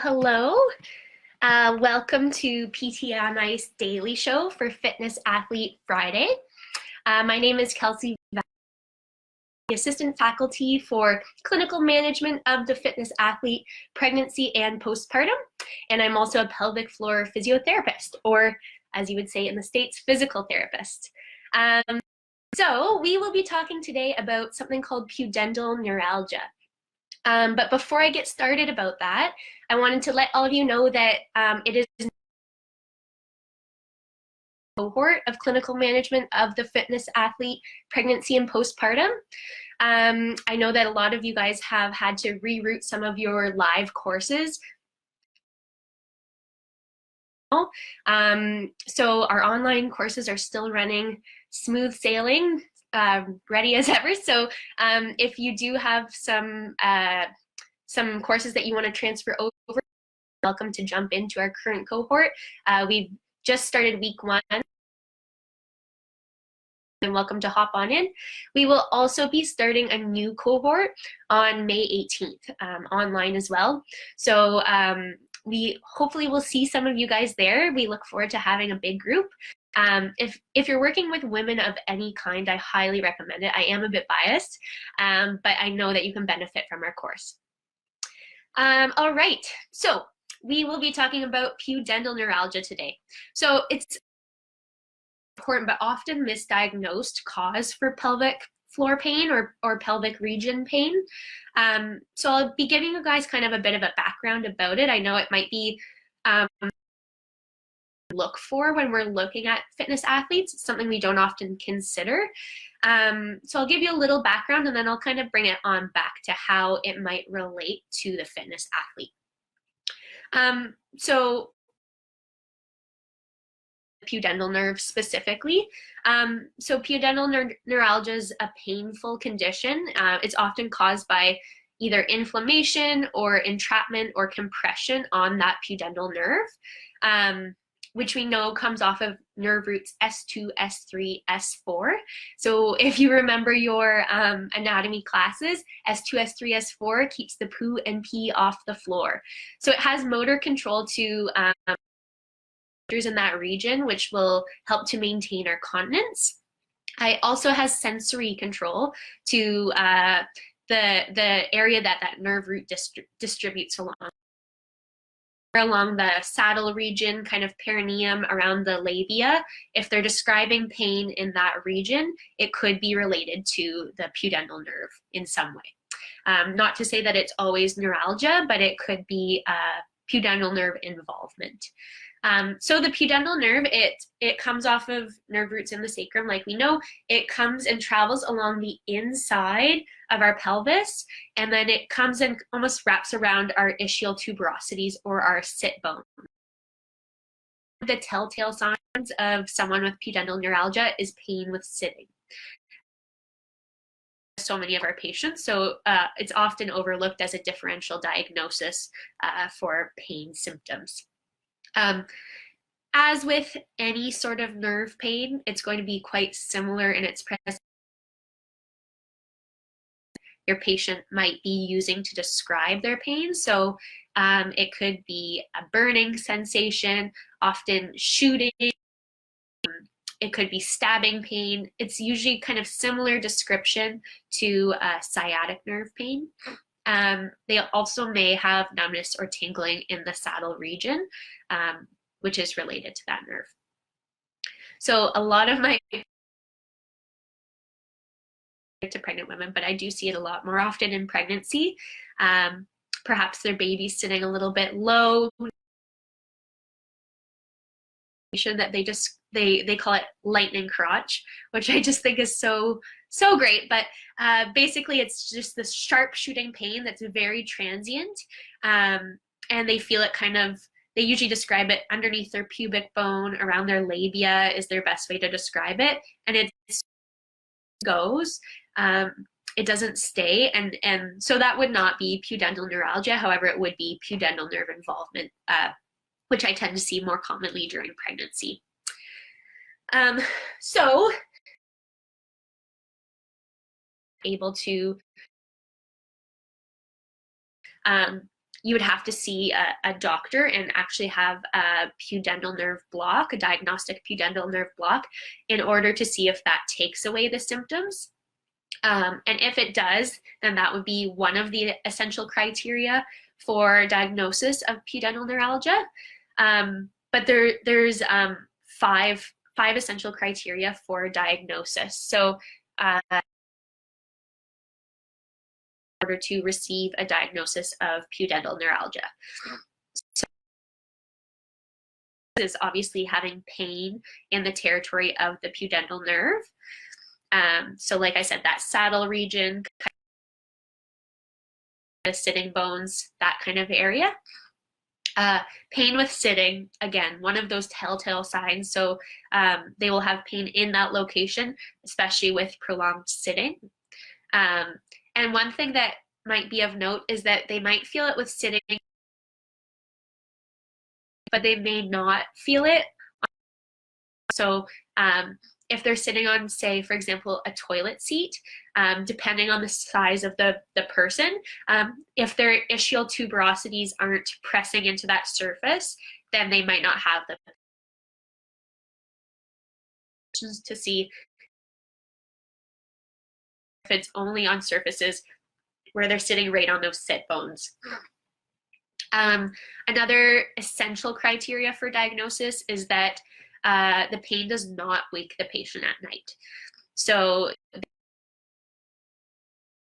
Hello. Welcome to PT on Ice Daily Show for Fitness Athlete Friday. My name is Kelsey, assistant faculty for clinical management of the fitness athlete, pregnancy and postpartum. And I'm also a pelvic floor physiotherapist, or as you would say in the States, physical therapist. So we will be talking today about something called pudendal neuralgia. But before I get started about that, I wanted to let all of you know that it is a cohort of clinical management of the fitness athlete, pregnancy and postpartum. I know that a lot of you guys have had to reroute some of your live courses. So our online courses are still running smooth sailing, ready as ever. So if you do have some courses that you want to transfer over, welcome to jump into our current cohort. We've just started week 1. And welcome to hop on in. We will also be starting a new cohort on May 18th, online as well. So we hopefully will see some of you guys there. We look forward to having a big group. If you're working with women of any kind, I highly recommend it. I am a bit biased, but I know that you can benefit from our course. All right, so we will be talking about pudendal neuralgia today. So it's important but often misdiagnosed cause for pelvic floor pain or pelvic region pain. So I'll be giving you guys kind of a bit of a background about it. I know it might be look for when we're looking at fitness athletes. It's something we don't often consider. So I'll give you a little background and then I'll kind of bring it on back to how it might relate to the fitness athlete. So pudendal nerve specifically. So pudendal neuralgia is a painful condition. It's often caused by either inflammation or entrapment or compression on that pudendal nerve, which we know comes off of nerve roots S2, S3, S4. So if you remember your anatomy classes, S2, S3, S4 keeps the poo and pee off the floor. So it has motor control to in that region, which will help to maintain our continence. It also has sensory control to the area that nerve root distributes along the saddle region, kind of perineum around the labia. If they're describing pain in that region, it could be related to the pudendal nerve in some way. Not to say that it's always neuralgia, but it could be pudendal nerve involvement. So the pudendal nerve, it comes off of nerve roots in the sacrum, like we know. It comes and travels along the inside of our pelvis, and then it comes and almost wraps around our ischial tuberosities or our sit bone. The telltale signs of someone with pudendal neuralgia is pain with sitting. So many of our patients, so it's often overlooked as a differential diagnosis for pain symptoms. As with any sort of nerve pain, it's going to be quite similar in its presence. Your patient might be using to describe their pain. So it could be a burning sensation, often shooting. It could be stabbing pain. It's usually kind of similar description to sciatic nerve pain. They also may have numbness or tingling in the saddle region, which is related to that nerve. So a lot of my to pregnant women, but I do see it a lot more often in pregnancy. Perhaps their baby's sitting a little bit low. That they call it lightning crotch, which I just think is so great. But basically, it's just this sharp shooting pain that's very transient, and they feel it kind of. They usually describe it underneath their pubic bone, around their labia is their best way to describe it. And it goes, it doesn't stay. And so that would not be pudendal neuralgia. However, it would be pudendal nerve involvement, which I tend to see more commonly during pregnancy. So able to you would have to see a doctor and actually have a pudendal nerve block, a diagnostic pudendal nerve block, in order to see if that takes away the symptoms. And if it does, then that would be one of the essential criteria for diagnosis of pudendal neuralgia. But there's five essential criteria for diagnosis. So in order to receive a diagnosis of pudendal neuralgia. So is obviously having pain in the territory of the pudendal nerve. So like I said, that saddle region, the sitting bones, that kind of area. Pain with sitting, again, one of those telltale signs. So they will have pain in that location, especially with prolonged sitting. And one thing that might be of note is that they might feel it with sitting, but they may not feel it. So if they're sitting on, say, for example, a toilet seat, depending on the size of the person, if their ischial tuberosities aren't pressing into that surface, then they might not have the to see if it's only on surfaces where they're sitting right on those sit bones. Another essential criteria for diagnosis is that the pain does not wake the patient at night. So they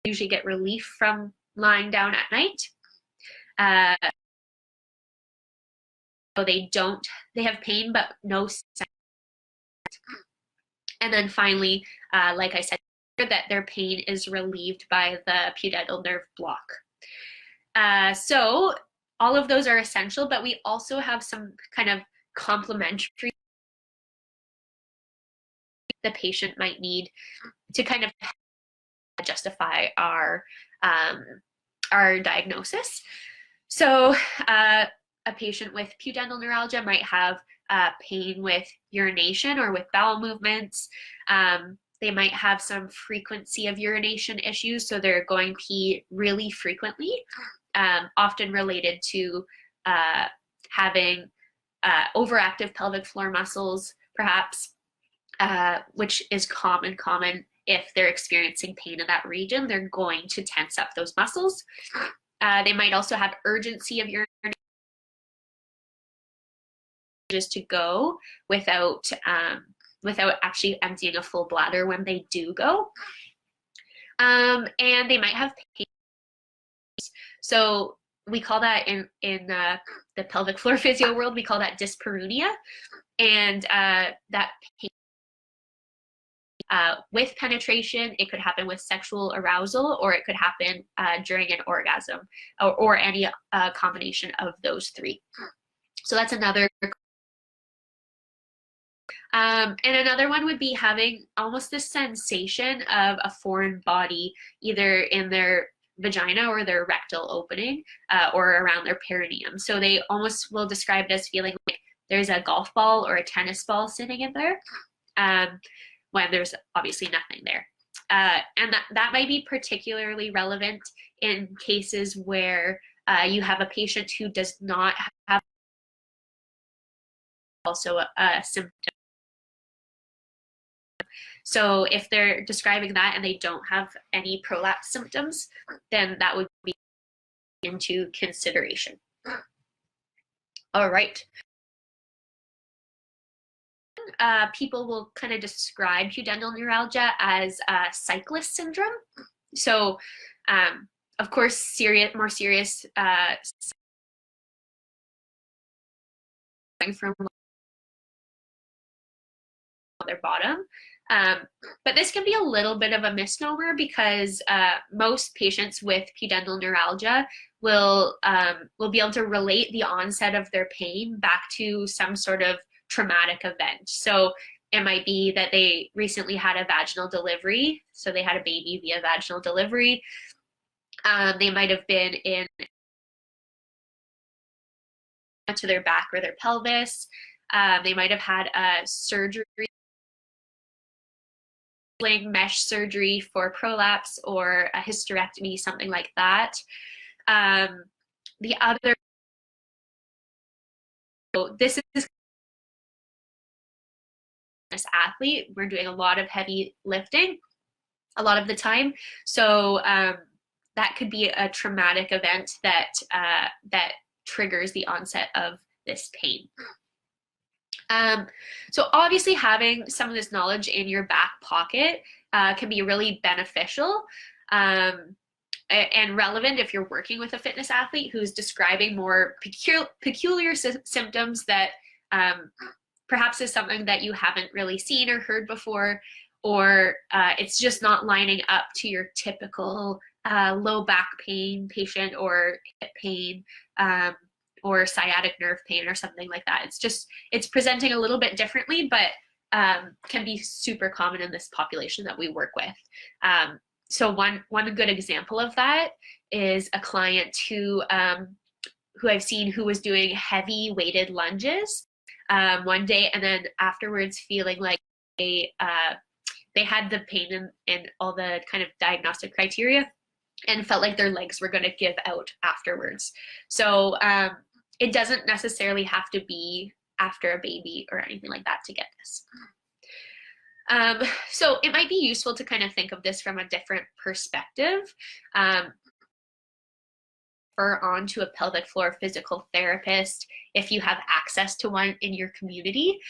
usually get relief from lying down at night. So they have pain but no sense. And then finally, like I said, that their pain is relieved by the pudendal nerve block. So all of those are essential, but we also have some kind of complementary the patient might need to kind of justify our diagnosis. So a patient with pudendal neuralgia might have pain with urination or with bowel movements. They might have some frequency of urination issues, so they're going to pee really frequently, often related to having overactive pelvic floor muscles, perhaps, which is common if they're experiencing pain in that region. They're going to tense up those muscles. They might also have urgency of urination just to go without actually emptying a full bladder when they do go. And they might have pain. So we call that in the pelvic floor physio world, we call that dyspareunia. And that pain with penetration, it could happen with sexual arousal, or it could happen during an orgasm, or any combination of those three. So that's another. And another one would be having almost the sensation of a foreign body, either in their vagina or their rectal opening, or around their perineum. So they almost will describe it as feeling like there's a golf ball or a tennis ball sitting in there, when there's obviously nothing there. And that might be particularly relevant in cases where you have a patient who does not have also a symptom. So if they're describing that and they don't have any prolapse symptoms, then that would be into consideration. All right. People will kind of describe pudendal neuralgia as cyclist syndrome. So, of course, more serious from their bottom. But this can be a little bit of a misnomer, because most patients with pudendal neuralgia will be able to relate the onset of their pain back to some sort of traumatic event. So it might be that they recently had a vaginal delivery, so they had a baby via vaginal delivery. They might have been in to their back or their pelvis. They might have had a surgery, mesh surgery for prolapse, or a hysterectomy, something like that. The other, so this is this athlete, we're doing a lot of heavy lifting a lot of the time. So that could be a traumatic event that that triggers the onset of this pain. So obviously having some of this knowledge in your back pocket can be really beneficial and relevant if you're working with a fitness athlete who's describing more peculiar symptoms that perhaps is something that you haven't really seen or heard before, or it's just not lining up to your typical low back pain patient or hip pain or sciatic nerve pain or something like that. It's presenting a little bit differently, but can be super common in this population that we work with. So one good example of that is a client who I've seen who was doing heavy weighted lunges one day, and then afterwards feeling like they had the pain and all the kind of diagnostic criteria and felt like their legs were going to give out afterwards. So it doesn't necessarily have to be after a baby or anything like that to get this. So it might be useful to kind of think of this from a different perspective. Refer on to a pelvic floor physical therapist if you have access to one in your community.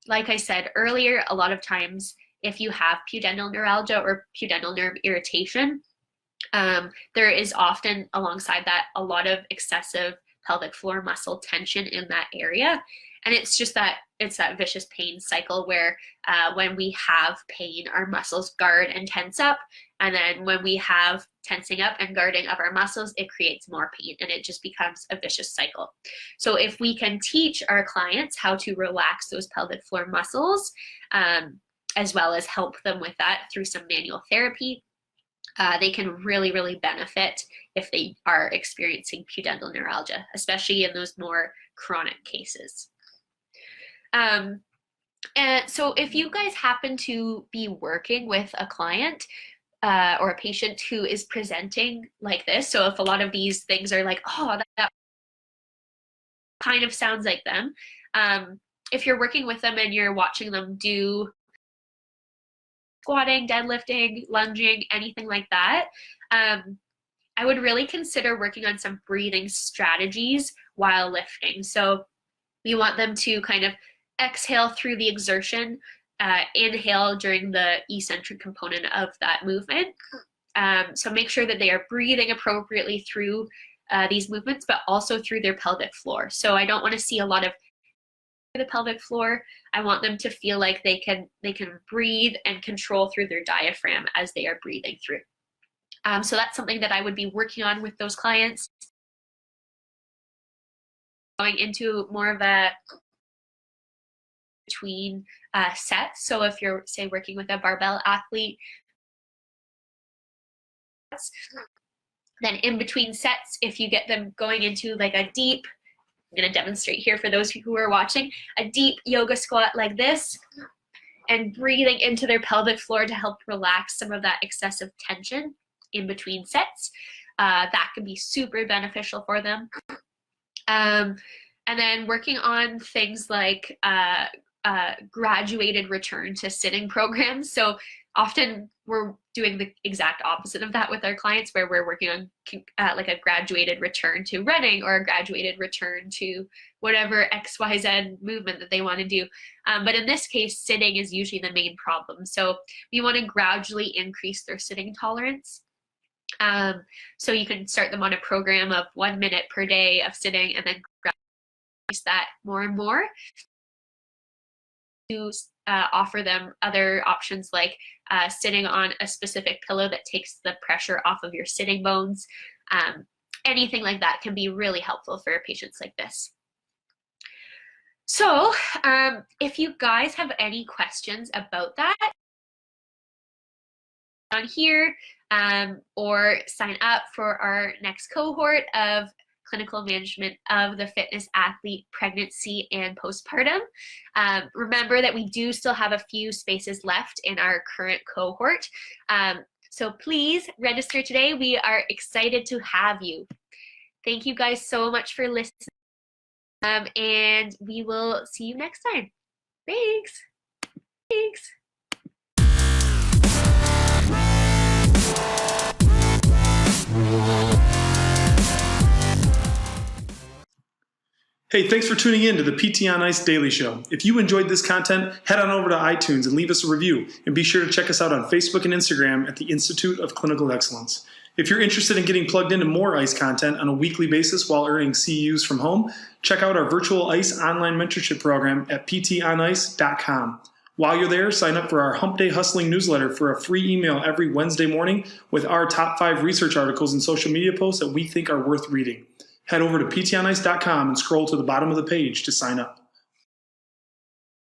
Like I said earlier, a lot of times if you have pudendal neuralgia or pudendal nerve irritation, there is often alongside that a lot of excessive pelvic floor muscle tension in that area. And it's just that it's that vicious pain cycle where when we have pain, our muscles guard and tense up. And then when we have tensing up and guarding of our muscles, it creates more pain and it just becomes a vicious cycle. So if we can teach our clients how to relax those pelvic floor muscles, as well as help them with that through some manual therapy, they can really, really benefit if they are experiencing pudendal neuralgia, especially in those more chronic cases. And so if you guys happen to be working with a client or a patient who is presenting like this, so if a lot of these things are like, oh, that kind of sounds like them, if you're working with them and you're watching them do squatting, deadlifting, lunging, anything like that, I would really consider working on some breathing strategies while lifting. So we want them to kind of exhale through the exertion, inhale during the eccentric component of that movement. So make sure that they are breathing appropriately through these movements, but also through their pelvic floor. So I don't want to see a lot of the pelvic floor. I want them to feel like they can breathe and control through their diaphragm as they are breathing through. So that's something that I would be working on with those clients. Going into more of a between sets. So if you're, say, working with a barbell athlete, then in between sets, if you get them going into like a deep, I'm going to demonstrate here for those who are watching, a deep yoga squat like this, and breathing into their pelvic floor to help relax some of that excessive tension in between sets. That can be super beneficial for them. And then working on things like graduated return to sitting programs. So often we're doing the exact opposite of that with our clients, where we're working on like a graduated return to running or a graduated return to whatever XYZ movement that they want to do. But in this case, sitting is usually the main problem. So we want to gradually increase their sitting tolerance. So you can start them on a program of 1 minute per day of sitting, and then increase that more and more to offer them other options like sitting on a specific pillow that takes the pressure off of your sitting bones. Anything like that can be really helpful for patients like this. So if you guys have any questions about that, on here, or sign up for our next cohort of clinical management of the fitness athlete pregnancy and postpartum. Remember that we do still have a few spaces left in our current cohort. So please register today. We are excited to have you. Thank you guys so much for listening. And we will see you next time. Thanks. Thanks. Hey, thanks for tuning in to the PT on Ice Daily Show. If you enjoyed this content, head on over to iTunes and leave us a review. And be sure to check us out on Facebook and Instagram at the Institute of Clinical Excellence. If you're interested in getting plugged into more ICE content on a weekly basis while earning CEUs from home, check out our virtual ICE online mentorship program at ptonice.com. While you're there, sign up for our Hump Day Hustling newsletter for a free email every Wednesday morning with our top 5 research articles and social media posts that we think are worth reading. Head over to ptonice.com and scroll to the bottom of the page to sign up.